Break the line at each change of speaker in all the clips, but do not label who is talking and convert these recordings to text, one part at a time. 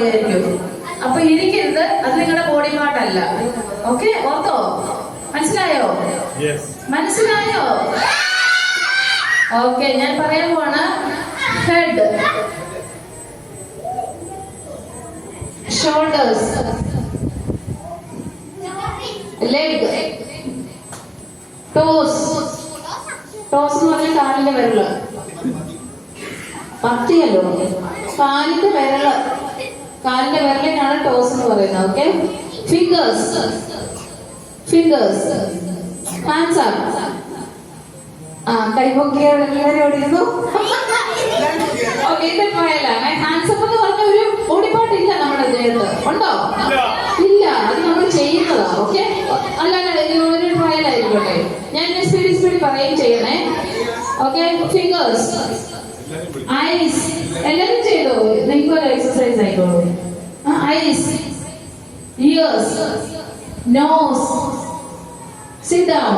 പറയായിരിക്കും. അപ്പൊ ഇരിക്കരുത്, അത് നിങ്ങളുടെ ബോഡി പാർട്ട് അല്ല. Okay, ortho? മനസ്സിലായോ? മനസ്സിലായോ? ഓക്കെ, ഞാൻ പറയാൻ പോവാണ്. Head, shoulders, leg, toss. Toss എന്ന് പറഞ്ഞാൽ കാലിന്റെ വിരല്, പത്തിയല്ലോ, കാലിന്റെ വിരല്. കാലിന്റെ വിരലിനാണ് ടോസ് എന്ന് പറയുന്നത്. Okay, fingers, fingers, hands up. കൈപൊക്കിയാണ് എല്ലാവരും ഓടിക്കുന്നു. ഓക്കെ, ഇത് ട്രയലാണ്. ഹാൻഡ്സ് അപ്പ് എന്ന് പറഞ്ഞ ഒരു ഓടിപ്പാട്ടില്ല നമ്മുടെ ദേഹത്ത്, ഉണ്ടോ? ഇല്ല, അത് നമ്മൾ ചെയ്യുന്നതാ. ഓക്കെ, അല്ലാതെ ഒരു ട്രയൽ ആയിരിക്കട്ടെ. ഞാൻ സ്പീഡ് പറയുകയും ചെയ്യണേ. Okay, fingers, eyes. എല്ലാവരും ചെയ്തോ? നിങ്ങൾക്ക് ഒരു എക്സസൈസ് ആയിക്കോളൂ. Eyes, ears, nose. Sit down.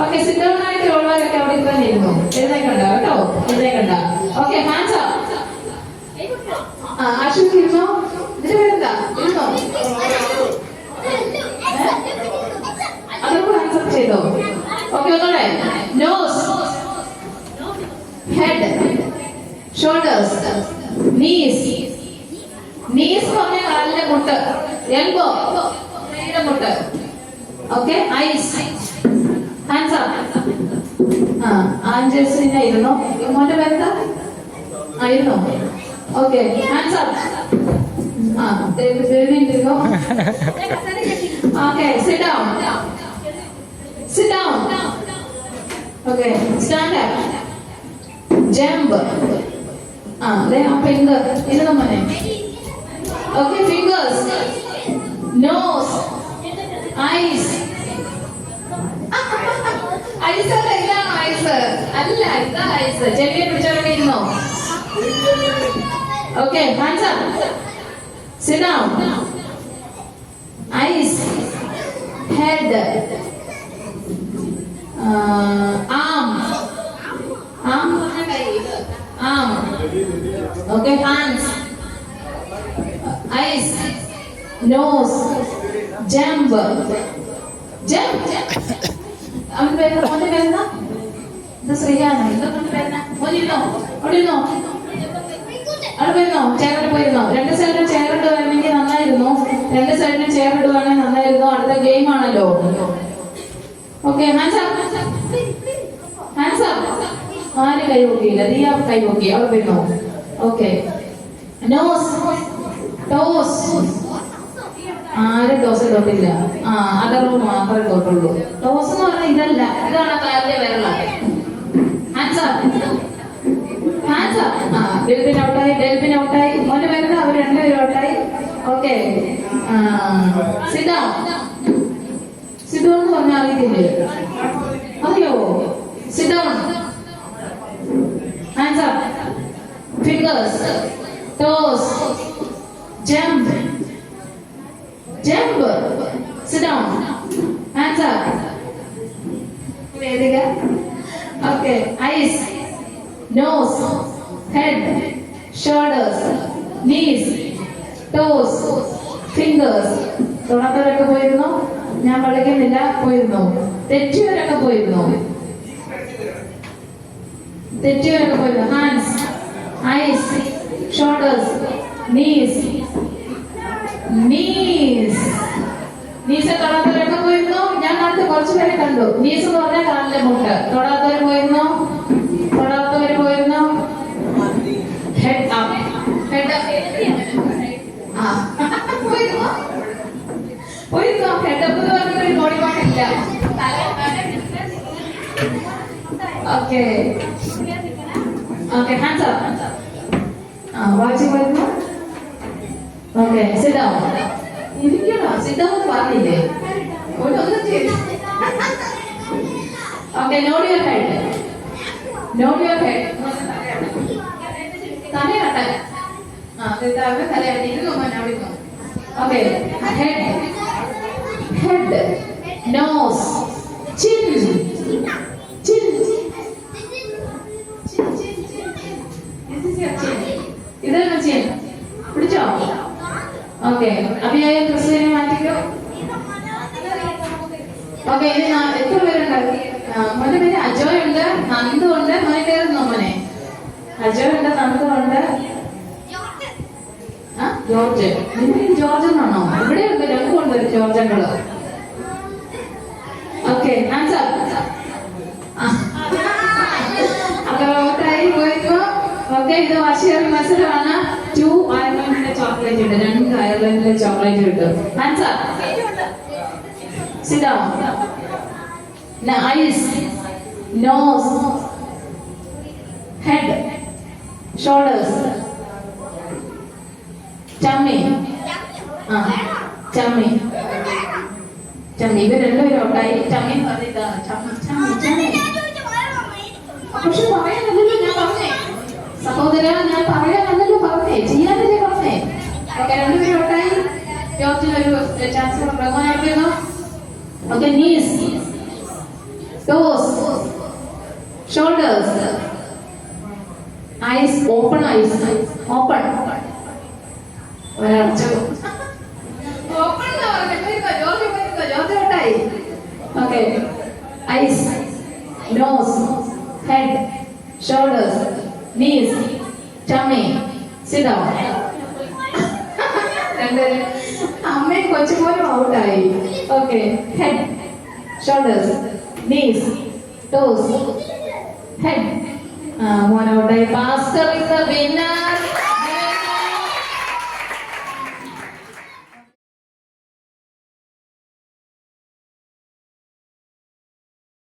Okay, sit down ആയിട്ട് ഉള്ളവരൊക്കെ അവിടെ തന്നെ ഇരുന്നു. എഴുന്നേക്കണ്ട കേട്ടോ, എഴുന്നേക്കണ്ട. Okay, hands up. അശ്വിൻ ഇരുന്നോ? ഇതിന് പേരെന്താ? ഇരുന്നോ? അതൊക്കെ ഹാൻഡ്സ് അപ്പ് ചെയ്തോ? ഓക്കെ, ഒന്നോടെ. Nose, head, shoulders, knees. Knees പറഞ്ഞ കാലിന്റെ മുട്ട്, എൽബോ കൈയുടെ മുട്ട്. Okay, eyes, hands up. ആഞ്ചേഴ്സിന്റെ ഇരുന്നോ? മോന്റെ പേരെന്താ? ഇരുന്നോ? Okay, hands up. ഇരുന്നോ? Okay, sit down. Sit down. Okay, stand up. Jump. Finger ഇരുന്നോ മോനെ? Okay, fingers, nose, eyes. Eyes അല്ല, ഇതാണ് ഐസ്. അല്ല, ഇതാ ഐസ്. ചെവിയെ പിടിച്ചവരൊക്കെ ഇരുന്നോ? Okay, hands up. Sit down. Eyes, head, arm. Arm പറഞ്ഞ കൈ, arm. Okay, hands, eyes, nose, jump. Jump. അവൻ പേര്, മോന്റെ പേരെന്താ? ഇത് ശ്രീയാണ്. ഇതൊക്കെ പേരെന്നാ? മോനിരുന്നോ? അവിടെ ഇരുന്നോ? അവിടെ പോയിരുന്നോ? ചെയറിൽ പോയിരുന്നോ? രണ്ട് സൈഡിലും ചെയർ ഇടുവാണെങ്കിൽ നന്നായിരുന്നു. രണ്ട് സൈഡിലും ചെയർ ഇടുവാണെങ്കിൽ നന്നായിരുന്നു. അടുത്ത ഗെയിം ആണല്ലോ. Okay, hands up. Hands up. ആരും കൈ പൊക്കിയില്ല. നീ കൈ പൊക്കി. അവിടെ പോയിരുന്നോ? Okay, nose, toes. ആരും ടോസ് തൊട്ടില്ല. അതറിവ് മാത്രമേ തൊട്ടുള്ളൂ. ടോസ് എന്ന് പറഞ്ഞാൽ ഇതല്ല, ഇതാണ് കാലിന്റെ വിരല. Hands up. Hands up. Delphin ഔട്ടായി. ഡെൽഫിൻ ഔട്ടായി. മോന്റെ പേരെന്താ? അവർ രണ്ടുപേരും ഔട്ടായി. Okay, sit down. Sit down എന്ന് പറഞ്ഞാൽ അറിയത്തില്ലേ? അറിയോ? Sit down. Hands up. Fingers, toes, jump. Jump. Sit down. Hands up. Vedika. Okay, ice, nose, head, shoulders, knees, toes, fingers. തൊടാത്തവരൊക്കെ പോയിരുന്നോ? ഞാൻ കളിക്കുന്നില്ല. പോയിരുന്നോ? തെറ്റിയവരൊക്കെ പോയിരുന്നോ? തെറ്റിയവരൊക്കെ പോയിരുന്നോ? Hands, eyes, shoulders, knees. Knees. Knees തൊടാത്തവരൊക്കെ പോയിരുന്നോ? ഞാൻ കണ്ടു, കുറച്ചു പേരെ കണ്ടു. നീസ് എന്ന് പറഞ്ഞാൽ കാലിലെ മുട്ട്. തൊടാത്തവർ പോയിരുന്നോ? തൊടാത്തവർ പോയിരുന്നോ? Head up. Head up. പോയിരുന്നോ? പോയിരുന്നോ? ഹെഡ് അപ്പ് എന്ന് പറഞ്ഞൊരു ബോഡി പാർട്ട് ഇല്ല. Okay, okay, hands up. Watch പോയിരുന്നോ? Okay, sit down. ഇരിക്കണോ? സിറ്റ് ഡൗൺ പറഞ്ഞില്ലേ? ഒന്നും ചെയ്തു. Okay, nod your head. Nod your head. തലയാട്ടെ. തലയാട്ടെ. ഇരുന്നോ മോനെ? അവിടെ ഇരുന്നോ? Okay, head, head, nose, chin. Chin. This is your chin. ഓക്കെ, ഇനി എത്ര പേരുണ്ട്? മോന്റെ പേര് അജോയ് ഉണ്ട്, നന്ദു ഉണ്ട്. മോനെ പേരുന്നോ മോനെ? അജോയ് ഉണ്ട്, നന്ദു ഉണ്ട്. ജോർജ്. നിന്റെ ജോർജ് എന്നാണോ? ഇവിടെ ഉണ്ട്, രണ്ടുണ്ട് ജോർജുകള്. Okay, answer. അപ്പൊ ഓട്ടായി പോയിപ്പോ. ഓക്കെ, ഇത് വാശിയേറിയ മത്സരമാണ്. 2 അയർലൻഡിന്റെ ചോക്ലേറ്റ് ഉണ്ട്, 2 അയർലൻഡിന്റെ ചോക്ലേറ്റ് കിട്ടും. Answer. Sit down. Eyes, nose, head, shoulders, tummy. Tummy. ഇവർ രണ്ടുപേരും ഔട്ടായി. ടമ്മി പറഞ്ഞിട്ടാണ്. പക്ഷെ പറയാനല്ലോ ഞാൻ പറഞ്ഞേ സഹോദര, ഞാൻ പറയാനല്ലോ പറഞ്ഞേ, ചെയ്യാനല്ലേ പറഞ്ഞേ. ഓക്കെ, രണ്ടുപേരും ഔട്ടായി. ജോർജിനൊരു ചാൻസ് കൊടുക്കുന്നു. Okay, knees, toes, shoulders, eyes, open eyes, open. Open now, George ഔട്ടായി. Okay, eyes, nose, head, shoulders, knees, tummy. Sit down. അമ്മയും കൊച്ചുപോലും ഔട്ടായി. Okay, head, shoulders, knees, toes, head. മോൻ ഔട്ടായി. Bhaskar is the winner.